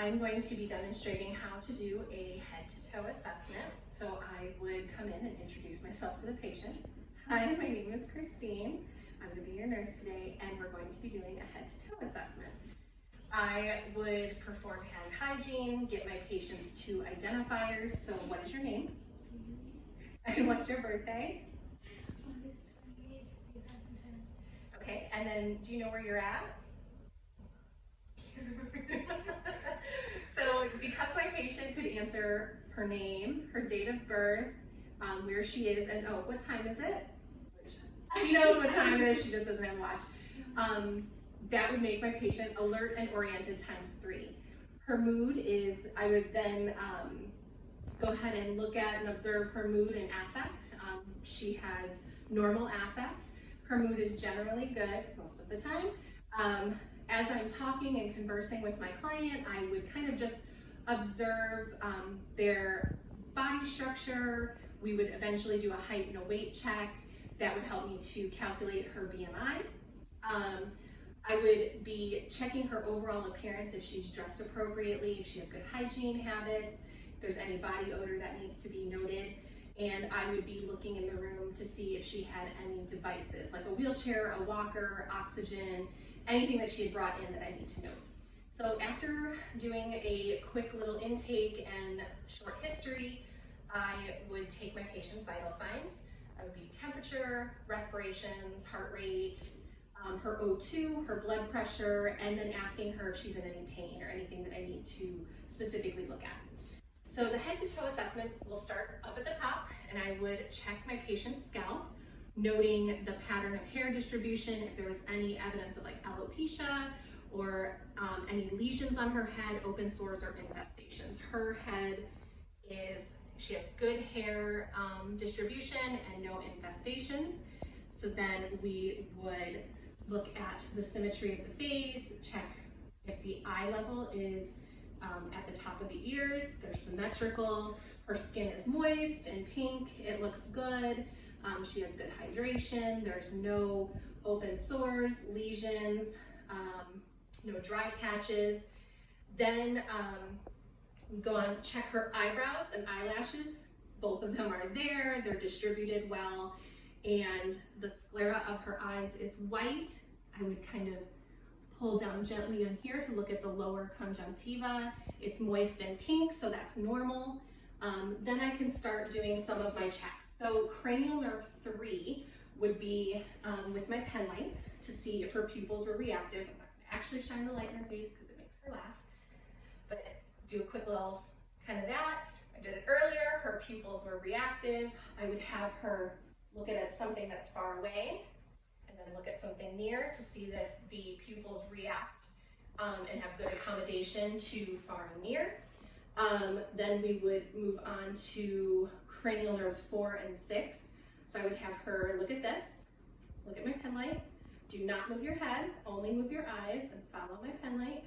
I'm going to be demonstrating how to do a head-to-toe assessment. So I would come in and introduce myself to the patient. Hi, my name is Christine. I'm going to be your nurse today, and we're going to be doing a head-to-toe assessment. I would perform hand hygiene, get my patients two identifiers. So what is your name? And what's your birthday? August 28th, 2010. Okay, and then do you know where you're at? So because my patient could answer her name, her date of birth, where she is, and oh, what time is it? She knows what time it is, she just doesn't have a watch. That would make my patient alert and oriented ×3. Her mood is, I would then go ahead and look at and observe her mood and affect. She has normal affect. Her mood is generally good most of the time. As I'm talking and conversing with my client, I would kind of just observe their body structure. We would eventually do a height and a weight check. That would help me to calculate her BMI. I would be checking her overall appearance, if she's dressed appropriately, if she has good hygiene habits, if there's any body odor that needs to be noted. And I would be looking in the room to see if she had any devices, like a wheelchair, a walker, oxygen, anything that she had brought in that I need to note. So after doing a quick little intake and short history, I would take my patient's vital signs. I would be temperature, respirations, heart rate, her O2, her blood pressure, and then asking her if she's in any pain or anything that I need to specifically look at. So the head-to-toe assessment will start up at the top, and I would check my patient's scalp, noting the pattern of hair distribution, if there was any evidence of like alopecia or any lesions on her head, open sores or infestations. Her head is, she has good hair distribution and no infestations. So then we would look at the symmetry of the face, check if the eye level is at the top of the ears, they're symmetrical, her skin is moist and pink, it looks good, she has good hydration, there's no open sores, lesions, no dry patches. Then go on, check her eyebrows and eyelashes, both of them are there, they're distributed well, and the sclera of her eyes is white. I would kind of pull down gently in here to look at the lower conjunctiva. It's moist and pink, so that's normal. Then I can start doing some of my checks. So cranial nerve 3 would be with my pen light to see if her pupils were reactive. I'm not gonna actually shine the light in her face because it makes her laugh, but do a quick little kind of that. I did it earlier, her pupils were reactive. I would have her look at something that's far away, and then look at something near to see that the pupils react and have good accommodation to far and near. Then we would move on to cranial nerves 4 and 6. So I would have her look at this, look at my pen light. Do not move your head, only move your eyes and follow my pen light.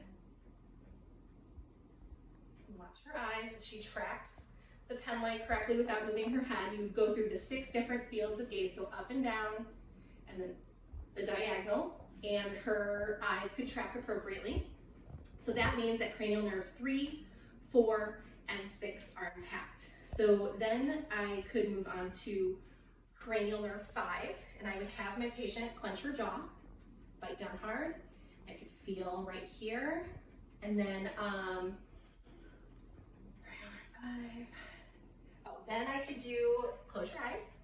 Watch her eyes as she tracks the pen light correctly without moving her head. You would go through the 6 different fields of gaze, so up and down, and then the diagonals, and her eyes could track appropriately. So that means that cranial nerves 3, 4, and 6 are intact. So then I could move on to cranial nerve 5, and I would have my patient clench her jaw, bite down hard. I could feel right here, and then cranial nerve 5. Oh, then I could do, close your eyes,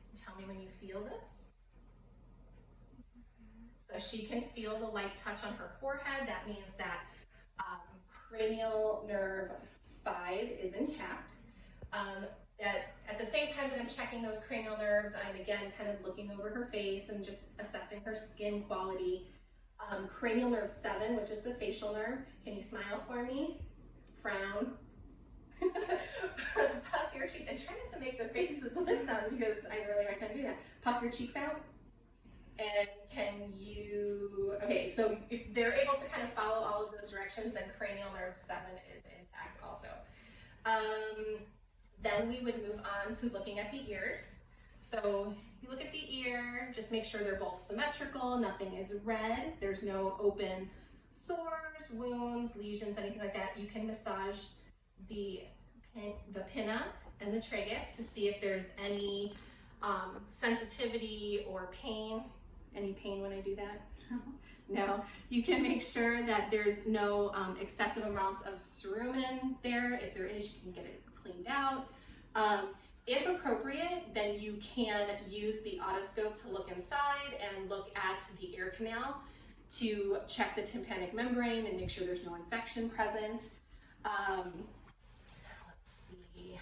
and tell me when you feel this. So she can feel the light touch on her forehead. That means that cranial nerve 5 is intact. At the same time that I'm checking those cranial nerves, I'm again kind of looking over her face and just assessing her skin quality. Cranial nerve 7, which is the facial nerve. Can you smile for me? Frown. Puff your cheeks, and try not to make the faces with them because I have a really hard time doing that. Puff your cheeks out. And can you, okay, so if they're able to kind of follow all of those directions, then cranial nerve 7 is intact also. Then we would move on to looking at the ears. So you look at the ear, just make sure they're both symmetrical, nothing is red, there's no open sores, wounds, lesions, anything like that, you can massage the pinna and the tragus to see if there's any sensitivity or pain. Any pain when I do that? No. You can make sure that there's no excessive amounts of cerumen there. If there is, you can get it cleaned out. If appropriate, then you can use the otoscope to look inside and look at the ear canal to check the tympanic membrane and make sure there's no infection present. Let's see.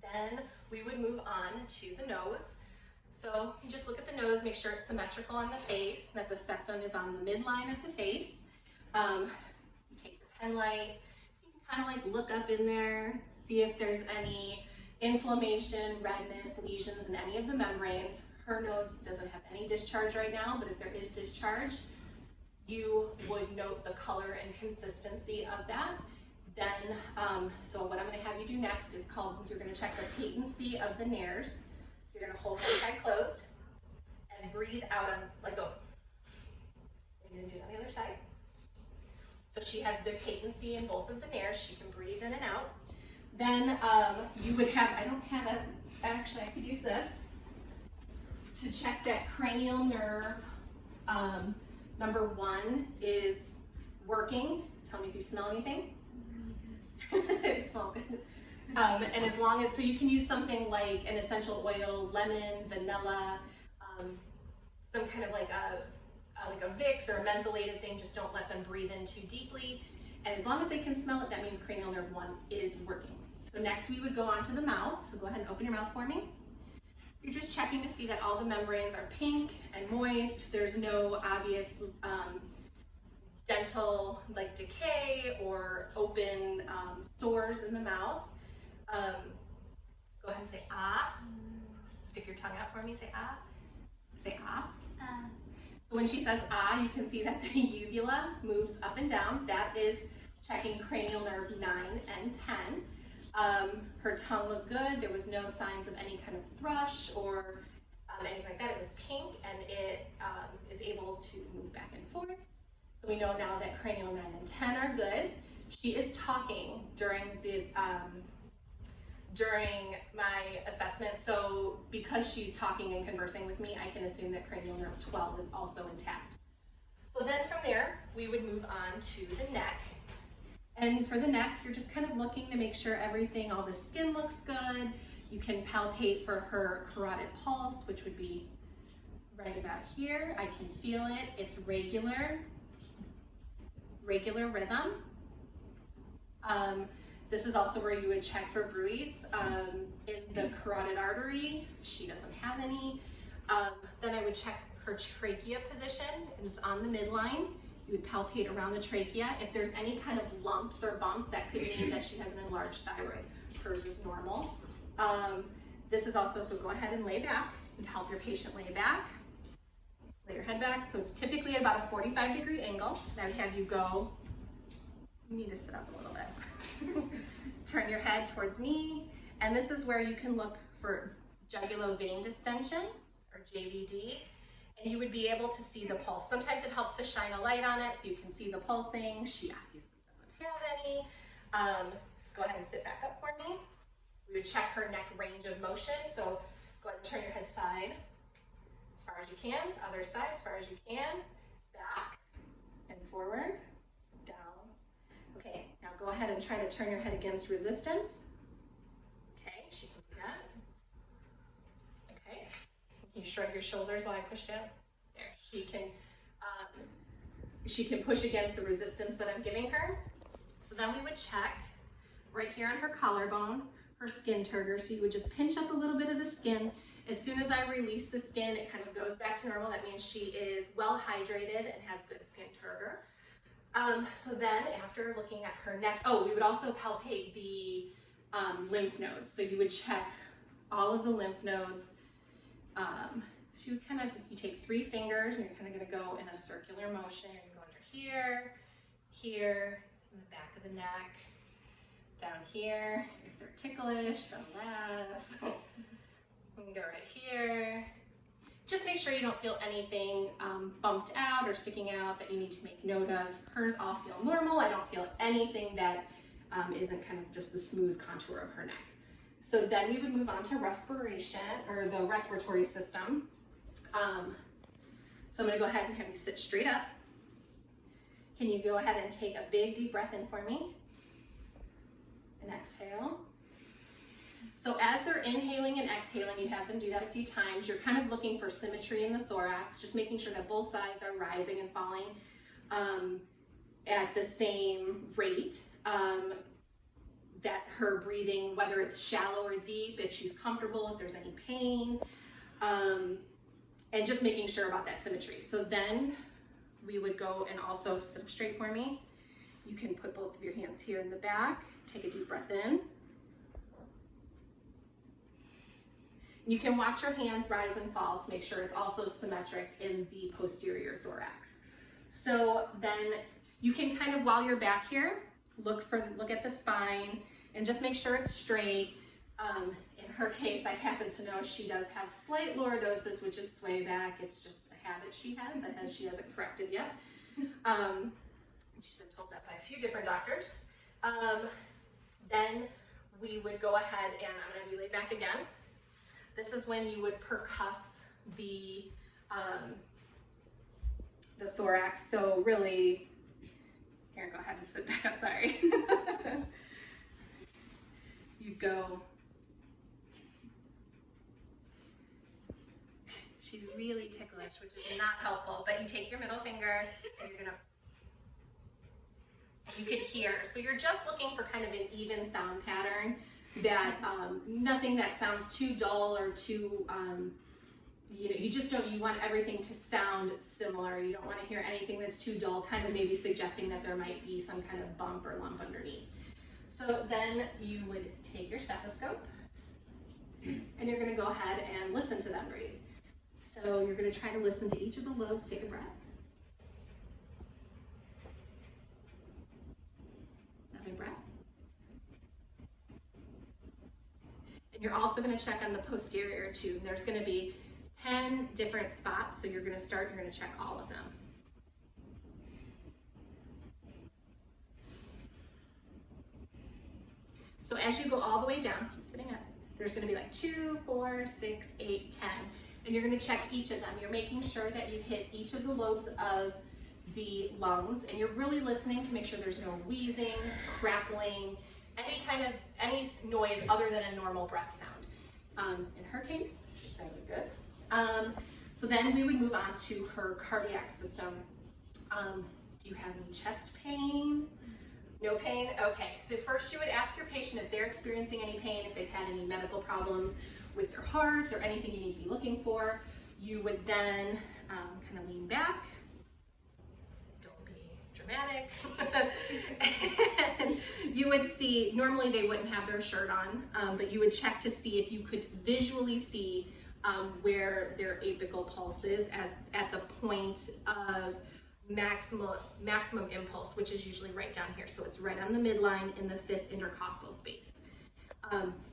Then we would move on to the nose. So you just look at the nose, make sure it's symmetrical on the face, that the septum is on the midline of the face. You take your pen light, you can kind of like look up in there, see if there's any inflammation, redness, lesions in any of the membranes. Her nose doesn't have any discharge right now, but if there is discharge, you would note the color and consistency of that. Then, so what I'm going to have you do next, it's called, you're going to check the patency of the nares. So you're going to hold one side closed and breathe out on, let go. You're going to do it on the other side. So she has good patency in both of the nares. She can breathe in and out. Then you would have, I don't have a, actually I could use this to check that cranial nerve. Number 1 is working. Tell me if you smell anything. It smells good. And as long as, so you can use something like an essential oil, lemon, vanilla, some kind of like a Vicks or a mentholated thing. Just don't let them breathe in too deeply. And as long as they can smell it, that means cranial nerve 1 is working. So next we would go on to the mouth. So go ahead and open your mouth for me. You're just checking to see that all the membranes are pink and moist. There's no obvious dental like decay or open sores in the mouth. Go ahead and say ah. Stick your tongue out for me, say ah. Say ah. So when she says ah, you can see that the uvula moves up and down. That is checking cranial nerve 9 and 10. Her tongue looked good. There was no signs of any kind of thrush or anything like that. It was pink and it is able to move back and forth. So we know now that cranial 9 and 10 are good. She is talking during my assessment. So because she's talking and conversing with me, I can assume that cranial nerve 12 is also intact. So then from there, we would move on to the neck. And for the neck, you're just kind of looking to make sure everything, all the skin looks good. You can palpate for her carotid pulse, which would be right about here. I can feel it. It's regular rhythm. This is also where you would check for bruits in the carotid artery. She doesn't have any. Then I would check her trachea position, and it's on the midline. You would palpate around the trachea. If there's any kind of lumps or bumps, that could mean that she has an enlarged thyroid. Hers is normal. This is also, so go ahead and lay back. You'd help your patient lay back. Lay your head back. So it's typically at about a 45-degree angle. Now I would have you go, you need to sit up a little bit. Turn your head towards me. And this is where you can look for jugular vein distension, or JVD. And you would be able to see the pulse. Sometimes it helps to shine a light on it so you can see the pulsing. She obviously doesn't have any. Go ahead and sit back up for me. We would check her neck range of motion. So go ahead and turn your head side as far as you can. Other side as far as you can. Back and forward. Down. Okay, now go ahead and try to turn your head against resistance. Okay, she can do that. Okay. Can you shrug your shoulders while I push down? There. She can push against the resistance that I'm giving her. So then we would check right here on her collarbone, her skin turgor. So you would just pinch up a little bit of the skin. As soon as I release the skin, it kind of goes back to normal. That means she is well hydrated and has good skin turgor. So then after looking at her neck, we would also palpate the lymph nodes. So you would check all of the lymph nodes. So you take 3 fingers and you're kind of going to go in a circular motion. You go under here, here, in the back of the neck, down here. If they're ticklish, then left. You can go right here. just make sure you don't feel anything bumped out or sticking out that you need to make note of. Hers all feel normal. I don't feel anything that isn't kind of just the smooth contour of her neck. So then we would move on to respiration, or the respiratory system. So I'm gonna go ahead and have you sit straight up. Can you go ahead and take a big deep breath in for me? And exhale. So as they're inhaling and exhaling, you have them do that a few times. You're kind of looking for symmetry in the thorax, just making sure that both sides are rising and falling at the same rate. That her breathing, whether it's shallow or deep, if she's comfortable, if there's any pain, and just making sure about that symmetry. So then we would go and also sit up straight for me. You can put both of your hands here in the back, take a deep breath in. You can watch your hands rise and fall to make sure it's also symmetric in the posterior thorax. So then you can kind of, while you're back here, look at the spine and just make sure it's straight. In her case, I happen to know she does have slight lordosis, which is sway back. It's just a habit she has that she hasn't corrected yet. She's been told that by a few different doctors. Then we would go ahead and I'm going to be laid back again. This is when you would percuss the thorax. So really, here, go ahead and sit back up, sorry. You go. She's really ticklish, which is not helpful, but you take your middle finger and you're gonna, you could hear. So you're just looking for kind of an even sound pattern, that nothing that sounds too dull or too, you just don't, you want everything to sound similar. You don't want to hear anything that's too dull, kind of maybe suggesting that there might be some kind of bump or lump underneath. So then you would take your stethoscope and you're going to go ahead and listen to them breathe. So you're going to try to listen to each of the lobes. Take a breath. Another breath. And you're also going to check on the posterior tube. There's going to be 10 different spots, so you're going to check all of them. So as you go all the way down, keep sitting up, there's going to be like 2, 4, 6, 8, 10. And you're going to check each of them. You're making sure that you hit each of the lobes of the lungs, and you're really listening to make sure there's no wheezing, crackling, any noise other than a normal breath sound. In her case, it sounded good. So then we would move on to her cardiac system. Do you have any chest pain? No pain? Okay, so first you would ask your patient if they're experiencing any pain, if they've had any medical problems with their heart or anything you need to be looking for. You would then kind of lean back. Don't be dramatic. And you would see, normally they wouldn't have their shirt on, but you would check to see if you could visually see where their apical pulse is at the point of maximum impulse, which is usually right down here. So it's right on the midline in the 5th intercostal space.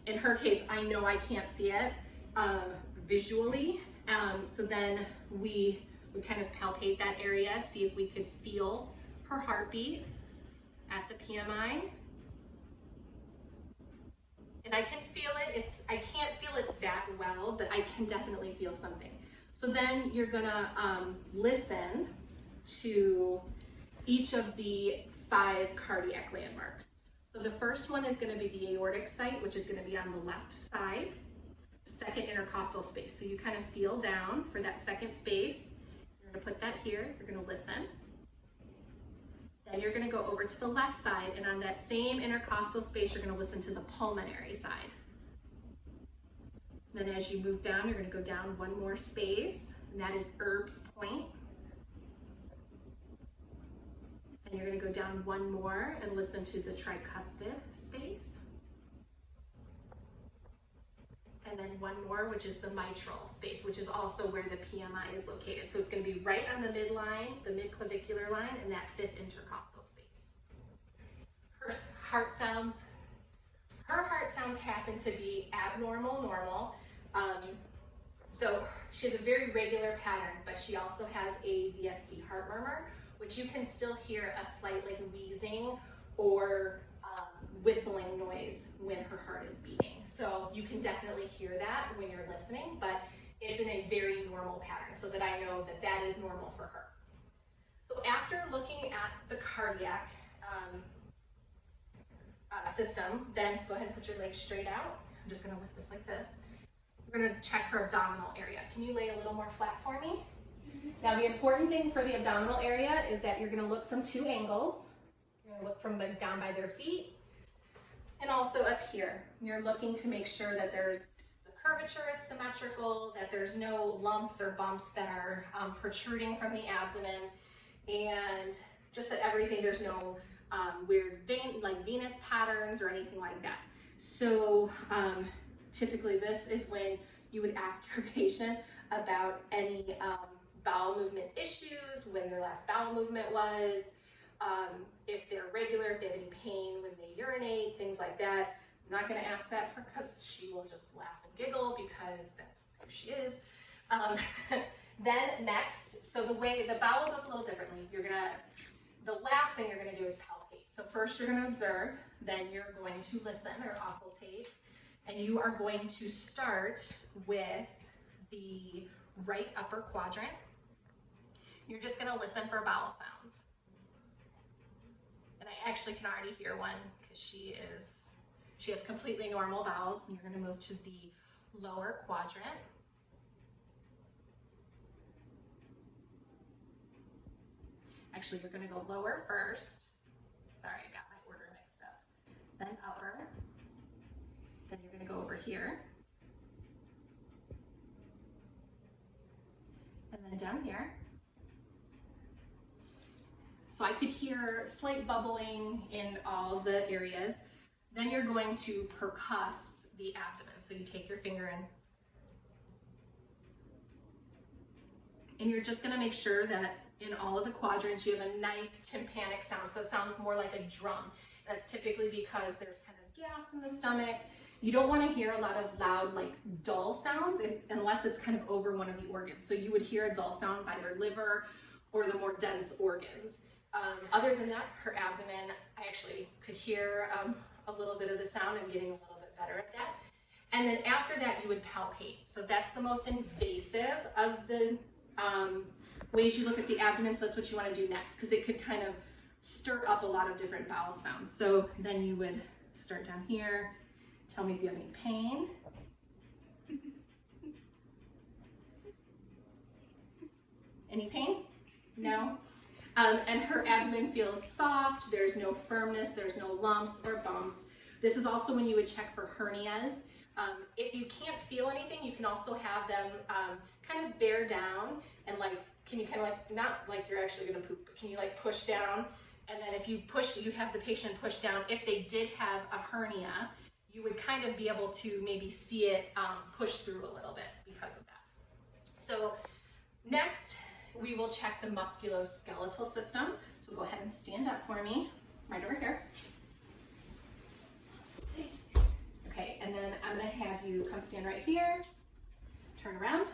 In her case, I know I can't see it visually. So then we would kind of palpate that area, see if we could feel her heartbeat at the PMI. And I can feel it. I can't feel it that well, but I can definitely feel something. So then you're gonna listen to each of the 5 cardiac landmarks. So the first one is going to be the aortic site, which is going to be on the left side, 2nd intercostal space. So you kind of feel down for that 2nd space. You're going to put that here. You're going to listen. Then you're going to go over to the left side, and on that same intercostal space, you're going to listen to the pulmonary side. Then as you move down, you're going to go down one more space, and that is Erb's point. And you're going to go down one more and listen to the tricuspid space. And then one more, which is the mitral space, which is also where the PMI is located. So it's going to be right on the midline, the midclavicular line, and that 5th intercostal space. Her heart sounds happen to be abnormal, normal. So she has a very regular pattern, but she also has a VSD heart murmur, which you can still hear a slight like wheezing or whistling noise when her heart is beating. So you can definitely hear that when you're listening, but it's in a very normal pattern so that I know that that is normal for her. So after looking at the cardiac system, then go ahead and put your legs straight out. I'm just gonna lift this like this. We're gonna check her abdominal area. Can you lay a little more flat for me? Now the important thing for the abdominal area is that you're gonna look from two angles. You're gonna look from like down by their feet and also up here. You're looking to make sure that the curvature is symmetrical, that there's no lumps or bumps that are protruding from the abdomen, and just that there's no weird venous patterns or anything like that. So typically this is when you would ask your patient about any bowel movement issues, when their last bowel movement was, if they're regular, if they have any pain when they urinate, things like that. I'm not going to ask that because she will just laugh and giggle because that's who she is. Then next, so the bowel goes a little differently. The last thing you're going to do is palpate. So first you're going to observe, then you're going to listen or auscultate, and you are going to start with the right upper quadrant. You're just going to listen for bowel sounds. And I actually can already hear one because she has completely normal bowels, and you're going to move to the lower quadrant. Actually, you're going to go lower first. Sorry, I got my order mixed up. Then upper. Then you're going to go over here. And then down here. So I could hear slight bubbling in all the areas. Then you're going to percuss the abdomen. So you take your finger and you're just going to make sure that in all of the quadrants you have a nice tympanic sound. So it sounds more like a drum. That's typically because there's kind of gas in the stomach. You don't want to hear a lot of loud, like dull sounds unless it's kind of over one of the organs. So you would hear a dull sound by their liver or the more dense organs. Other than that, her abdomen, I actually could hear a little bit of the sound. I'm getting a little bit better at that. And then after that, you would palpate. So that's the most invasive of the ways you look at the abdomen. So that's what you want to do next, because it could kind of stir up a lot of different bowel sounds. So then you would start down here. Tell me if you have any pain. Any pain? No? And her abdomen feels soft, there's no firmness, there's no lumps or bumps. This is also when you would check for hernias. If you can't feel anything, you can also have them kind of bear down and can you kind of not like you're actually gonna poop, but can you push down? And then if you push, you have the patient push down. If they did have a hernia, you would kind of be able to maybe see it push through a little bit because of that. So next, we will check the musculoskeletal system. So go ahead and stand up for me, right over here. Okay, and then I'm gonna have you come stand right here, turn around.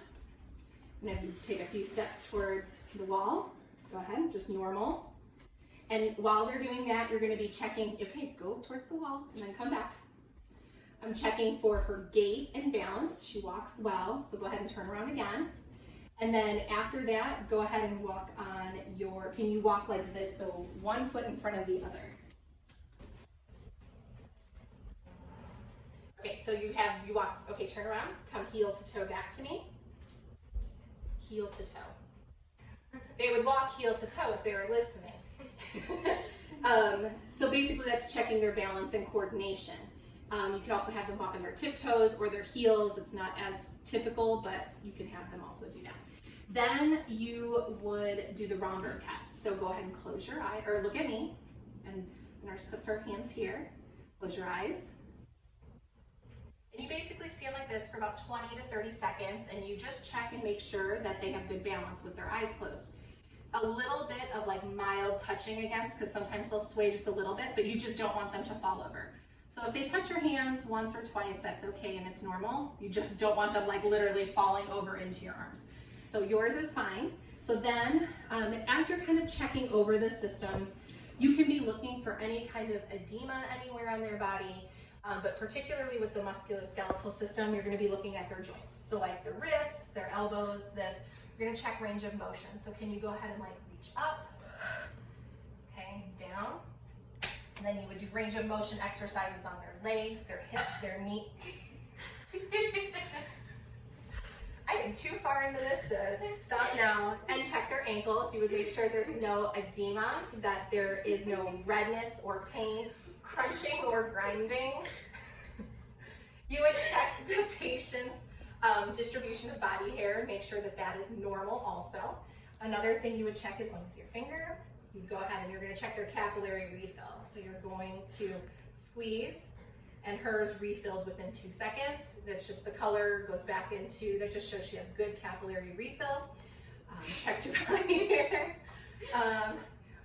I'm gonna have you take a few steps towards the wall. Go ahead, just normal. And while they're doing that, you're gonna be checking, okay, go towards the wall and then come back. I'm checking for her gait and balance. She walks well, so go ahead and turn around again. And then after that, go ahead and walk on can you walk like this, so one foot in front of the other. Okay, so you walk, okay, turn around, come heel to toe back to me. Heel to toe. They would walk heel to toe if they were listening. So basically that's checking their balance and coordination. You can also have them walk on their tiptoes or their heels. It's not as typical, but you can have them also do that. Then you would do the Romberg test. So go ahead and close your eye, or look at me, and the nurse puts her hands here. Close your eyes. And you basically stand like this for about 20 to 30 seconds, and you just check and make sure that they have good balance with their eyes closed. A little bit of mild touching against, because sometimes they'll sway just a little bit, but you just don't want them to fall over. So if they touch your hands once or twice, that's okay and it's normal. You just don't want them like literally falling over into your arms. So yours is fine. So then as you're kind of checking over the systems, you can be looking for any kind of edema anywhere on their body, but particularly with the musculoskeletal system, you're going to be looking at their joints. So like their wrists, their elbows, this. You're going to check range of motion. So can you go ahead and like reach up, okay, down. And then you would do range of motion exercises on their legs, their hips, their knee. I am too far into this to stop now. And check their ankles. You would make sure there's no edema, that there is no redness or pain, crunching or grinding. You would check the patient's distribution of body hair, make sure that that is normal also. Another thing you would check is, let me see your finger. You go ahead and you're going to check their capillary refill. So you're going to squeeze, and hers refilled within 2 seconds. That's just the color goes back into, that just shows she has good capillary refill. Check your body hair.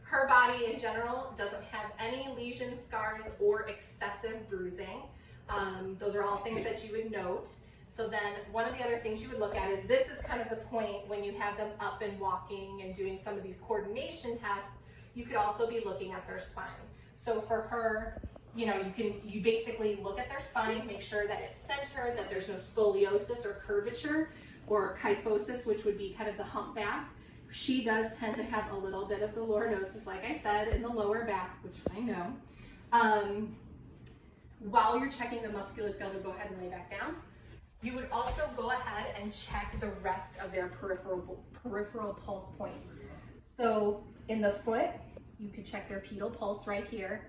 Her body in general doesn't have any lesions, scars, or excessive bruising. Those are all things that you would note. So then one of the other things you would look at is, this is kind of the point when you have them up and walking and doing some of these coordination tests, you could also be looking at their spine. So for her, you know, you basically look at their spine, make sure that it's centered, that there's no scoliosis or curvature or kyphosis, which would be kind of the humpback. She does tend to have a little bit of the lordosis, like I said, in the lower back, which I know. While you're checking the musculoskeletal, go ahead and lay back down. You would also go ahead and check the rest of their peripheral pulse points. So in the foot, you could check their pedal pulse right here.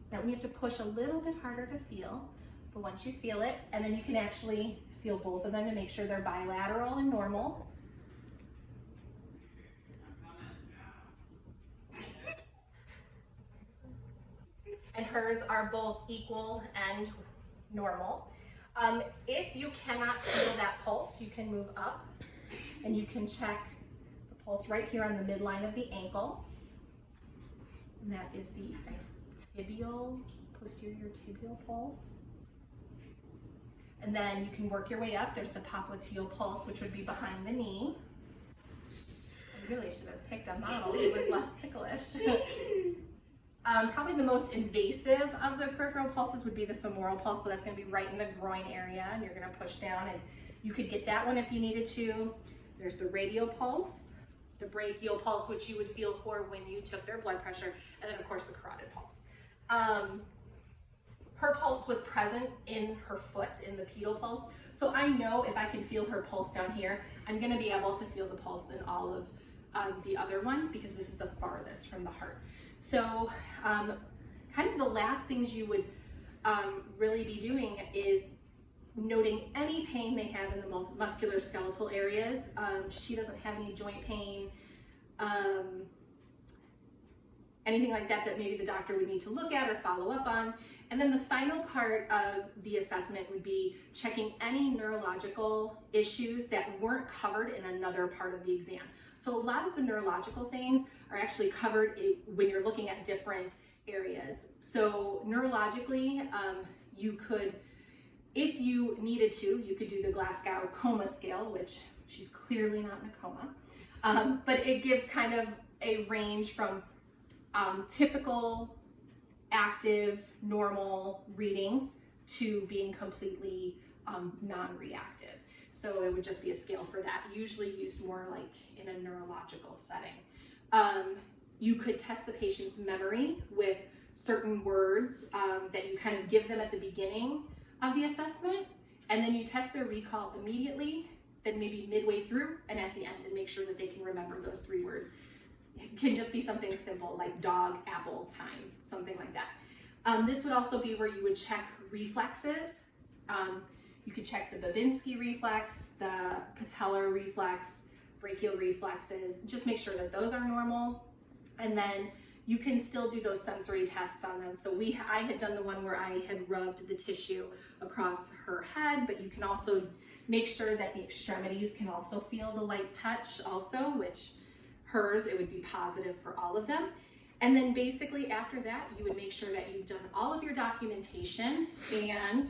Now we have to push a little bit harder to feel, but once you feel it, and then you can actually feel both of them to make sure they're bilateral and normal. And hers are both equal and normal. If you cannot feel that pulse, you can move up and you can check the pulse right here on the midline of the ankle. And that is the posterior tibial pulse. And then you can work your way up. There's the popliteal pulse, which would be behind the knee. I really should have picked a model that was less ticklish. Probably the most invasive of the peripheral pulses would be the femoral pulse, so that's going to be right in the groin area, and you're going to push down, and you could get that one if you needed to. There's the radial pulse, the brachial pulse, which you would feel for when you took their blood pressure, and then of course the carotid pulse. Her pulse was present in her foot, in the pedal pulse, so I know if I can feel her pulse down here, I'm going to be able to feel the pulse in all of the other ones, because this is the farthest from the heart. So kind of the last things you would really be doing is noting any pain they have in the musculoskeletal areas. She doesn't have any joint pain, anything like that that maybe the doctor would need to look at or follow up on. And then the final part of the assessment would be checking any neurological issues that weren't covered in another part of the exam. So a lot of the neurological things are actually covered when you're looking at different areas. So neurologically, you could, if you needed to, you could do the Glasgow Coma Scale, which she's clearly not in a coma, but it gives kind of a range from typical, active, normal readings to being completely non-reactive. So it would just be a scale for that, usually used more like in a neurological setting. You could test the patient's memory with certain words that you kind of give them at the beginning of the assessment, and then you test their recall immediately, then maybe midway through and at the end, and make sure that they can remember those 3 words. It can just be something simple like dog, apple, time, something like that. This would also be where you would check reflexes. You could check the Babinski reflex, the patellar reflex, brachial reflexes. Just make sure that those are normal. And then you can still do those sensory tests on them. So I had done the one where I had rubbed the tissue across her head, but you can also make sure that the extremities can also feel the light touch also, which hers, it would be positive for all of them. And then basically after that, you would make sure that you've done all of your documentation and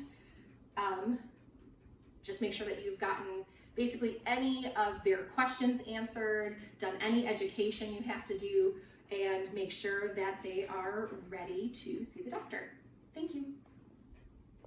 just make sure that you've gotten basically any of their questions answered, done any education you have to do, and make sure that they are ready to see the doctor. Thank you.